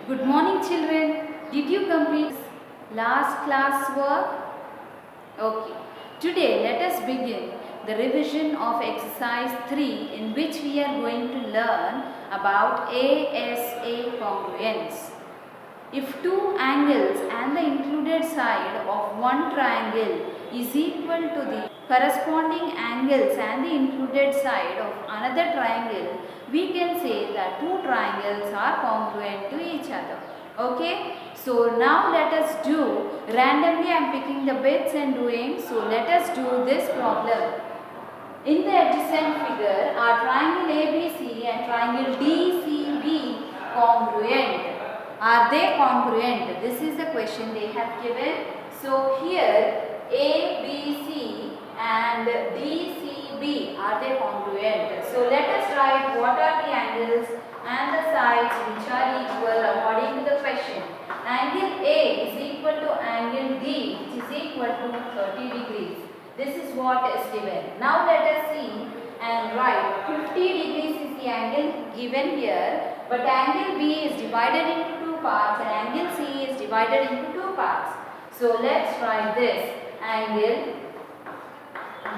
Good morning children. Did you complete last class work? Okay. Today let us begin the revision of exercise 3 in which we are going to learn about ASA congruence. If two angles and the included side of one triangle is equal to the corresponding angles and the included side of another triangle, we can say that two triangles are congruent to each other. Okay? So now let us do, randomly I am picking the bits and doing, so let us do this problem. In the adjacent figure are triangle ABC and triangle DCB congruent? Are they congruent? This is the question they have given. So here ABC and DCB, are they congruent? So let us write what are the angles and the sides which are equal according to the question. Angle A is equal to angle D, which is equal to 30 degrees. This is what is given. Now let us see and write 50 degrees is the angle given here, but angle B is divided into two parts and angle C is divided into two parts. So let's write this. Angle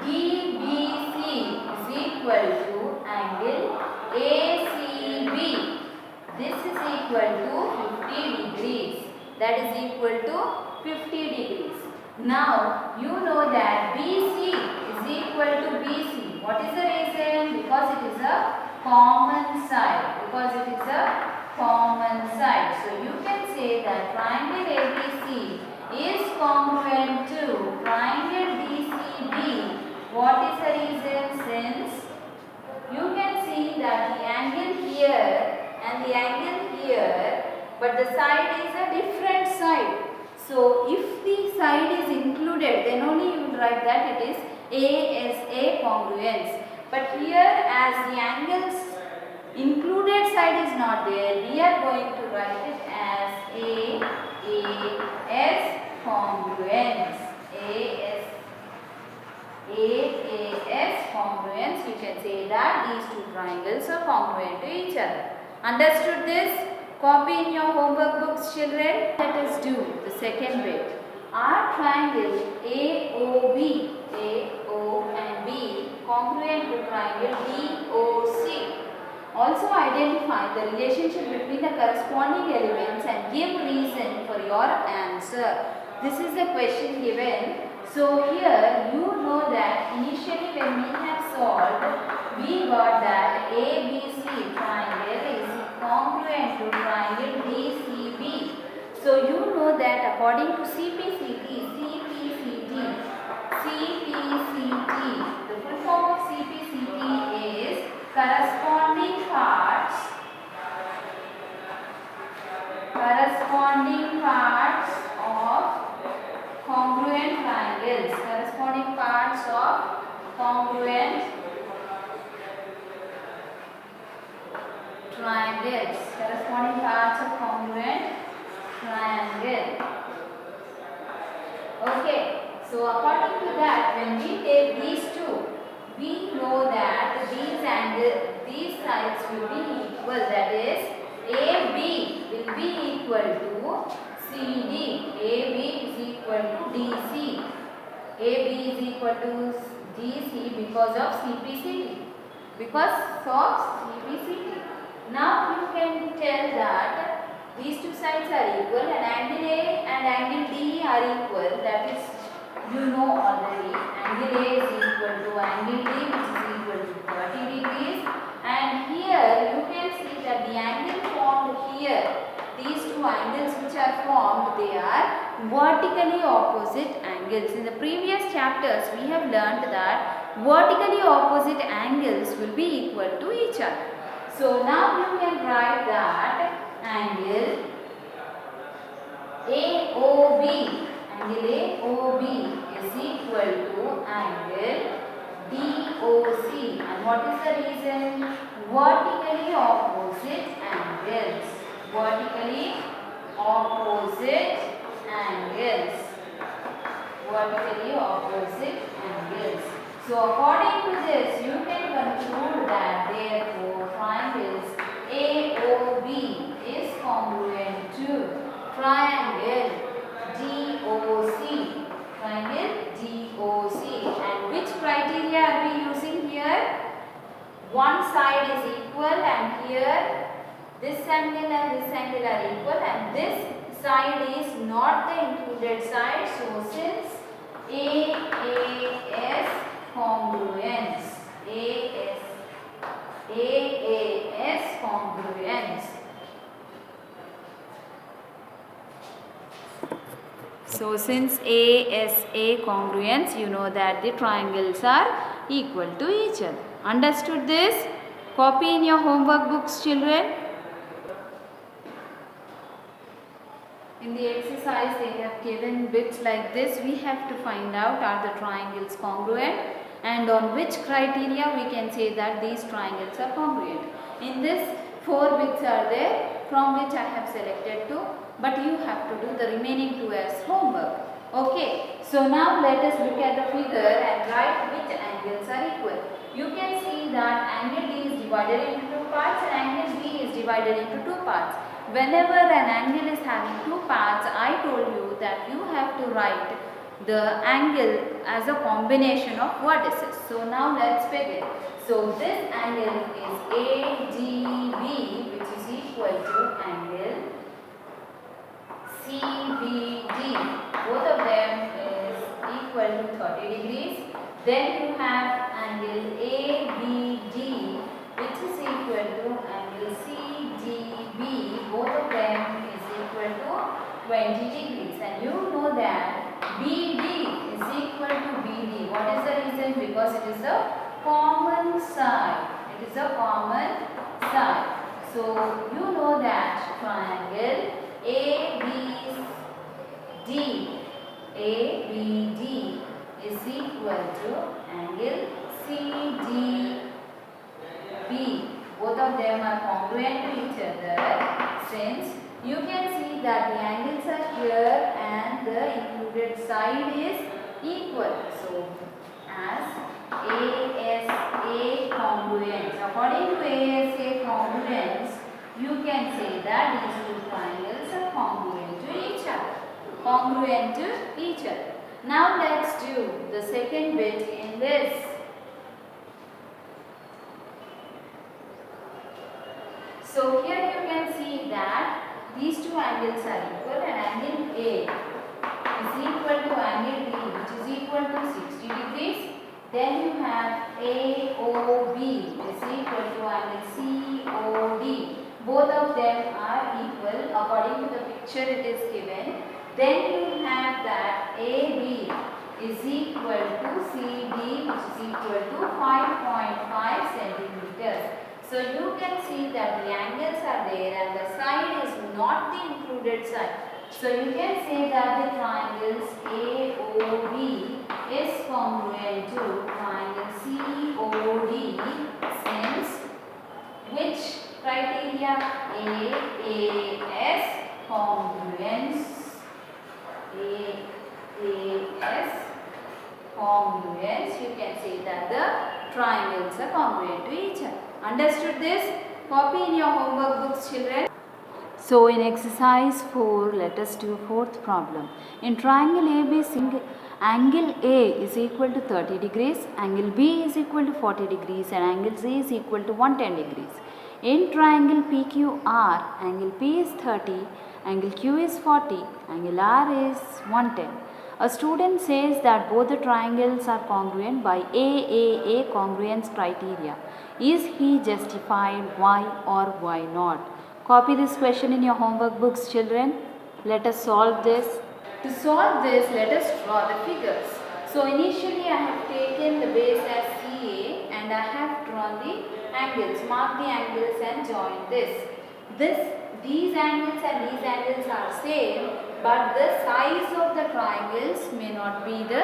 DBC is equal to angle ACB. This is equal to 50 degrees. That is equal to 50 degrees. Now you know that BC is equal to BC. What is the reason? Because it is a common side. Because it is a common side. So you can say that triangle ABC is congruent to triangle DCB. What is the reason? Since you can see that the angle here and the angle here, but the side is a different side. So if the side is included, then only you will write that it is ASA congruence. But here, as the angles included side is not there, we are going to write it as AAS congruence. AAS congruence. You can say that these two triangles are congruent to each other. Understood this? Copy in your homework books, children. Let us do the second bit. Are triangle AOB, AO and B congruent to triangle DOC? Also identify the relationship between the corresponding elements and give reason for your answer. This is the question given. So here you know that initially when we have solved, we got that ABC triangle is congruent to triangle DCB. So you know that according to CPCT, the full form of CPCT is corresponding parts of congruent triangles. Corresponding parts of congruent triangles. Corresponding parts of congruent triangle. Okay. So according to that, when we take these two, we know that these sides will be equal. That is, AB will be equal to CD. AB is equal to DC. AB is equal to DC because of CPCT. Because of CPCT. Now you can tell that these two sides are equal and angle A and angle D are equal. That is, you know already. Angle A is equal to angle D, which is equal to 30 degrees. And here you can see that the angle formed here, these two angles which are formed, they are vertically opposite angles. In the previous chapters, we have learned that vertically opposite angles will be equal to each other. So now you can write that angle AOB is equal to angle DOC. And what is the reason? Vertically opposite angles. Vertically opposite angles. Vertically opposite angles. So according to this, you can conclude that therefore triangles AOB is congruent to triangle DOC. Triangle DOC. And which criteria are we using here? One side is equal and here this angle and this angle are equal and this side is not the included side. So since AAS congruence, AAS congruence. So since ASA congruence, you know that the triangles are equal to each other. Understood this? Copy in your homework books, children. In the exercise they have given bits like this. We have to find out are the triangles congruent and on which criteria we can say that these triangles are congruent. In this 4 bits are there from which I have selected 2, but you have to do the remaining 2 as homework. Okay, so now let us look at the figure and write which angles are equal. You can see that angle D is divided into 2 parts and angle B is divided into 2 parts. Whenever an angle is having 2 parts, I told you that you have to write the angle as a combination of vertices. So now let's begin. So this angle is AGB, which is equal to angle CBD. Both of them is equal to 30 degrees. Then you have angle ABD, which is equal to angle CDB. Both of them is equal to 20 degrees. And you know that BD is equal to BD. What is the reason? Because it is a common side. It is a common side. So you know that triangle ABD is equal to angle CDB. Both of them are congruent to each other since you can see that the angles are here and the included side is equal. So as ASA congruence, according to ASA congruence, you can say that these two triangles are congruent to each other. Congruent to each other. Now let's do the second bit in this. So here you can see that these two angles are equal and angle A is equal to angle D, which is equal to 60 degrees. Then you have AOB is equal to angle COD. Both of them are equal according to the picture it is given. Then you have that AB is equal to CD, which is equal to 5.5 centimeters. So you can see that the angles are there and the side is not the included side. So you can say that the triangles AOB is congruent to triangle COD since which criteria? AAS congruence. AAS congruence. You can say that the triangles are congruent to each other. Understood this? Copy in your homework books, children. So in exercise 4, let us do fourth problem. In triangle ABC, angle A is equal to 30 degrees, angle B is equal to 40 degrees and angle C is equal to 110 degrees. In triangle PQR, angle P is 30, angle Q is 40, angle R is 110. A student says that both the triangles are congruent by AAA congruence criteria. Is he justified? Why or why not? Copy this question in your homework books, children. Let us solve this. To solve this, let us draw the figures. So initially I have taken the base as CA and I have drawn the angles. Mark the angles and join this. These angles and these angles are same, but the size of the triangles may not be the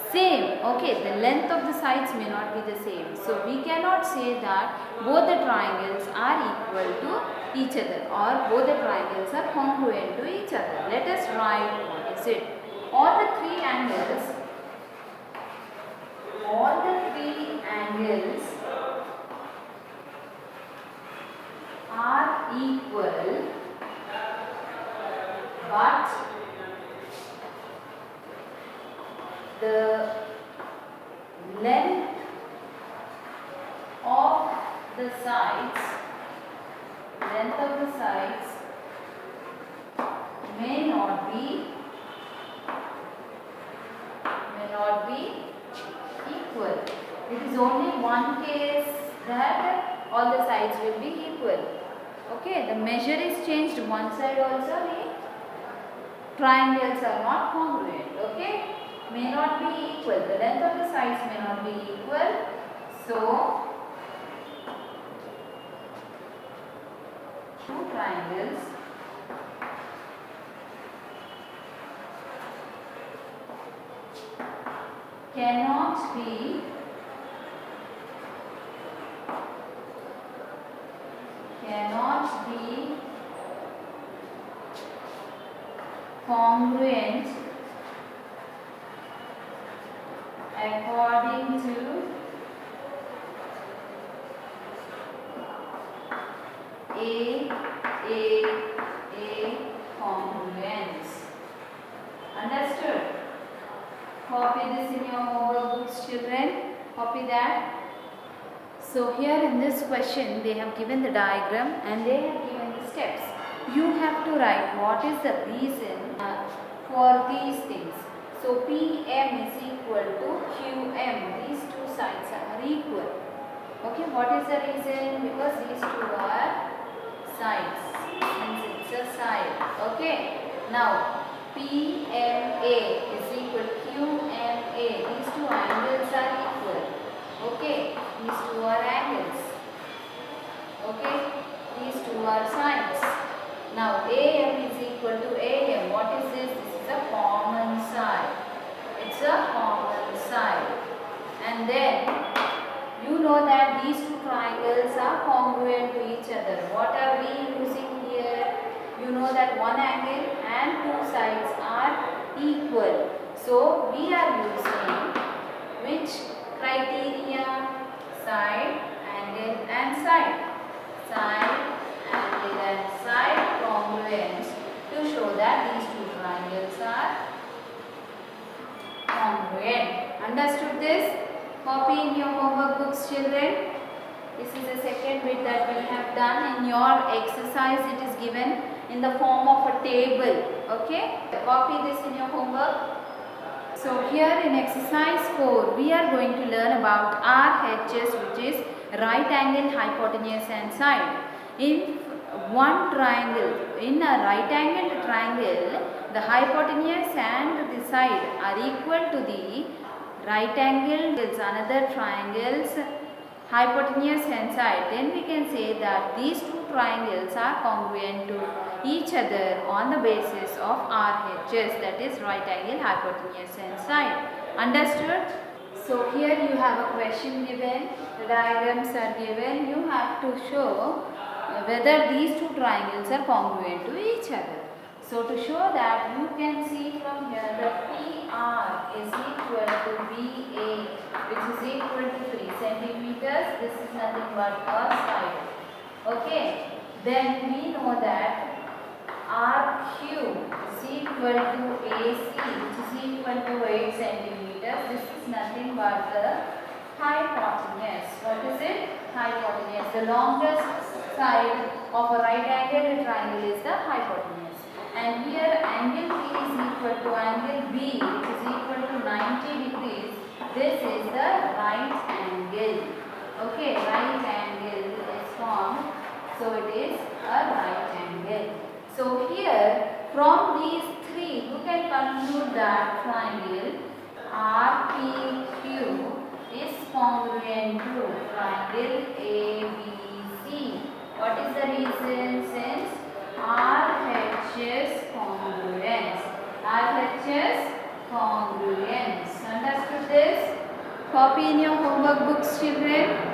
same. Okay, the length of the sides may not be the same. So we cannot say that both the triangles are equal to each other or both the triangles are congruent to each other. Let us write what is it. All the three angles are equal but the length of the sides may not be equal. It is only one case that all the sides will be equal. Okay, the measure is changed. One side also the triangles are not congruent. Okay, may not be equal. The length of the sides may not be equal. So two triangles cannot be congruent according to a congruence. Understood? Copy this in your homework books, children. Copy that. So here in this question they have given the diagram and they have given the steps. You have to write what is the reason for these things. So PM is equal to QM. These two sides are equal. Okay, what is the reason? Because these two are sides. Since it's a side. Okay. Now PMA is equal to QMA. These two angles are equal. Okay. These two are angles. Okay. These two are sides. Now AM is equal to AM. What is this? This is a common side. It's a common side. And then you know that these two triangles are congruent to each other. What are we using here? You know that one angle and two sides are equal. So we are using which criteria? Side, angle and side. Side, angle and side congruence to show that these two triangles are congruent. Understood this? Copy in your homework books, children. This is the second bit that we have done. In your exercise it is given in the form of a table. Okay? Copy this in your homework. So here in exercise 4 we are going to learn about RHS, which is right angle, hypotenuse and side. In one triangle, in a right angled triangle, the hypotenuse and the side are equal to the right angle. It's another triangle's hypotenuse and side. Then we can say that these two triangles are congruent to each other on the basis of RHS, that is right angle, hypotenuse and side. Understood? So here you have a question given, the diagrams are given. You have to show whether these two triangles are congruent to each other. So to show that, you can see from here that PR is equal to BA, which is equal to 3 centimeters. This is nothing but a side. Okay. Then we know that RQ is equal to AC, which is equal to 8 centimeters. This is nothing but the hypotenuse. What is it? Hypotenuse. The longest side of a right angled triangle is the hypotenuse. And here angle P is equal to angle B, which is equal to 90 degrees. This is the right angle. Okay, right angle is formed. So it is a right angle. So here from these three you can conclude that triangle RPQ is congruent to triangle ABC. What is the reason? Since RHS congruence. RHS congruence. Understood this? Copy in your homework books, children.